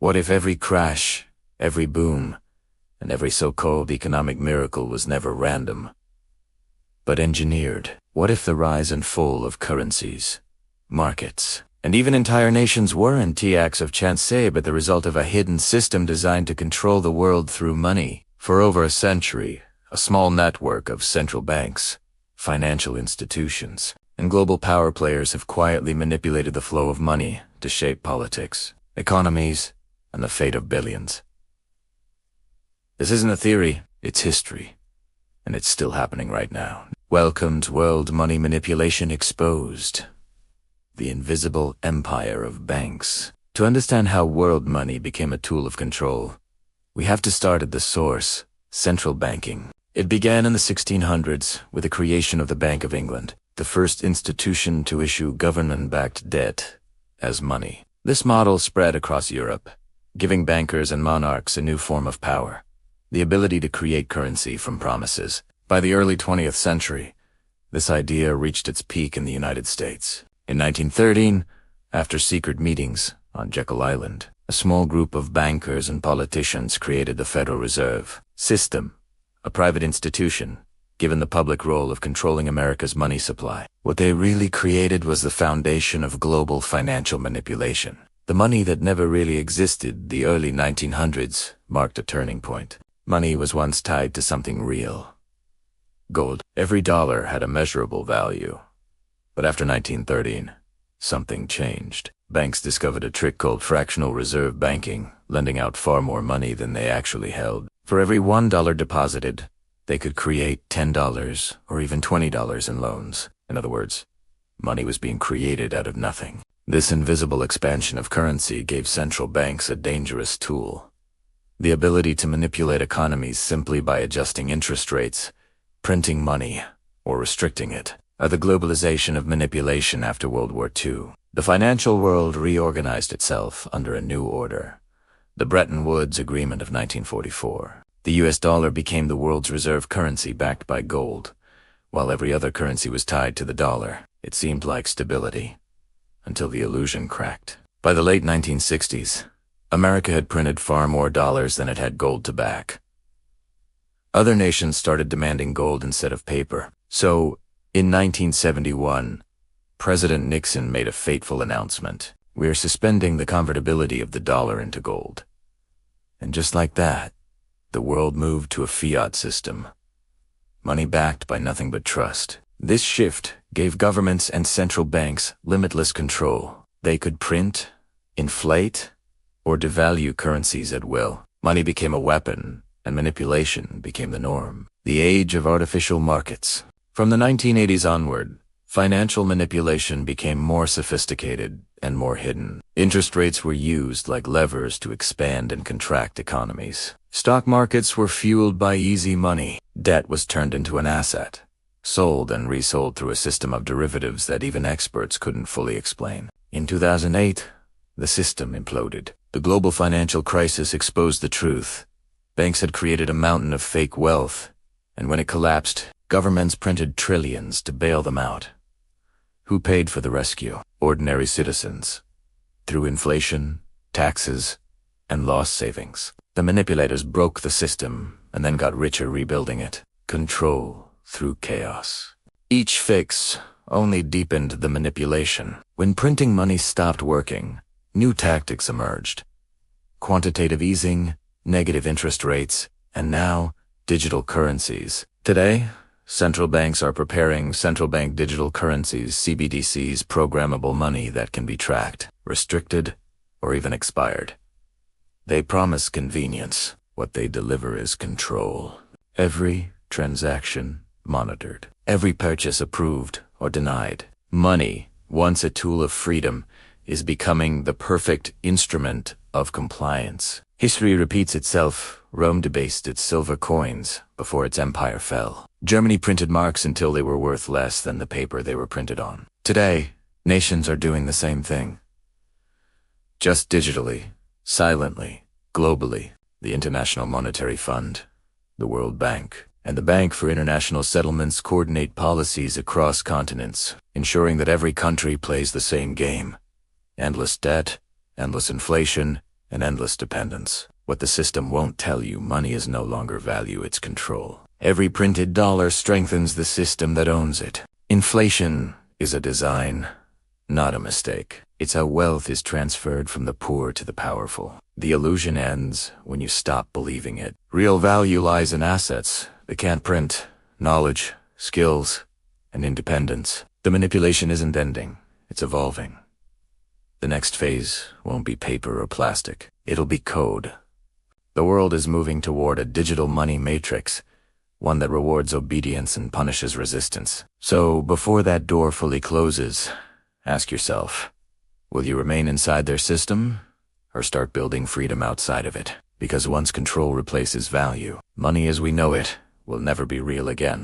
What if every crash, every boom, and every so-called economic miracle was never random, but engineered? What if the rise and fall of currencies, markets, and even entire nations weren't acts of chance, but the result of a hidden system designed to control the world through money? For over a century, a small network of central banks, financial institutions, and global power players have quietly manipulated the flow of money to shape politics, economies, and the fate of billions. This isn't a theory, it's history, and it's still happening right now. Welcome to World Money Manipulation Exposed, the invisible empire of banks. To understand how world money became a tool of control, we have to start at the source, central banking. It began in the 1600s with the creation of the Bank of England, the first institution to issue government-backed debt as money. This model spread across Europe, giving bankers and monarchs a new form of power, the ability to create currency from promises. By the early 20th century, this idea reached its peak in the United States. In 1913, after secret meetings on Jekyll Island, a small group of bankers and politicians created the Federal Reserve System, a private institution, given the public role of controlling America's money supply. What they really created was the foundation of global financial manipulation. The money that never really existed, the early 1900s, marked a turning point. Money was once tied to something real. Gold. Every dollar had a measurable value. But after 1913, something changed. Banks discovered a trick called fractional reserve banking, lending out far more money than they actually held. For every $1 deposited, they could create $10 or even $20 in loans. In other words, money was being created out of nothing. This invisible expansion of currency gave central banks a dangerous tool: the ability to manipulate economies simply by adjusting interest rates, printing money, or restricting it. The globalization of manipulation after World War II. The financial world reorganized itself under a new order. The Bretton Woods Agreement of 1944. The US dollar became the world's reserve currency backed by gold. While every other currency was tied to the dollar, it seemed like stability, until the illusion cracked. By the late 1960s, America had printed far more dollars than it had gold to back. Other nations started demanding gold instead of paper. So, in 1971, President Nixon made a fateful announcement: "We're suspending the convertibility of the dollar into gold." And just like that, the world moved to a fiat system, money backed by nothing but trust. This shift gave governments and central banks limitless control. They could print, inflate, or devalue currencies at will. Money became a weapon, and manipulation became the norm. The age of artificial markets. From the 1980s onward, financial manipulation became more sophisticated and more hidden. Interest rates were used like levers to expand and contract economies. Stock markets were fueled by easy money. Debt was turned into an asset, sold and resold through a system of derivatives that even experts couldn't fully explain. In 2008, the system imploded. The global financial crisis exposed the truth. Banks had created a mountain of fake wealth, and when it collapsed, governments printed trillions to bail them out. Who paid for the rescue? Ordinary citizens, through inflation, taxes, and lost savings. The manipulators broke the system and then got richer rebuilding it. Control through chaos. Each fix only deepened the manipulation. When printing money stopped working, new tactics emerged: quantitative easing, negative interest rates, and now digital currencies. Today, central banks are preparing central bank digital currencies, CBDCs, programmable money that can be tracked, restricted, or even expired. They promise convenience. What they deliver is control. Every transaction monitored. Every purchase approved or denied. Money, once a tool of freedom, is becoming the perfect instrument of compliance. History repeats itself. Rome debased its silver coins before its empire fell. Germany printed marks until they were worth less than the paper they were printed on. Today, nations are doing the same thing. Just digitally, silently, globally. The International Monetary Fund, the World Bank, and the Bank for International Settlements coordinate policies across continents, ensuring that every country plays the same game. Endless debt, endless inflation, and endless dependence. What the system won't tell you, money is no longer value, it's control. Every printed dollar strengthens the system that owns it. Inflation is a design, not a mistake. It's how wealth is transferred from the poor to the powerful. The illusion ends when you stop believing it. Real value lies in assets that can't print, knowledge, skills, and independence. The manipulation isn't ending, it's evolving. The next phase won't be paper or plastic, it'll be code. The world is moving toward a digital money matrix, one that rewards obedience and punishes resistance. So before that door fully closes, ask yourself, will you remain inside their system, or start building freedom outside of it? Because once control replaces value, money as we know it will never be real again.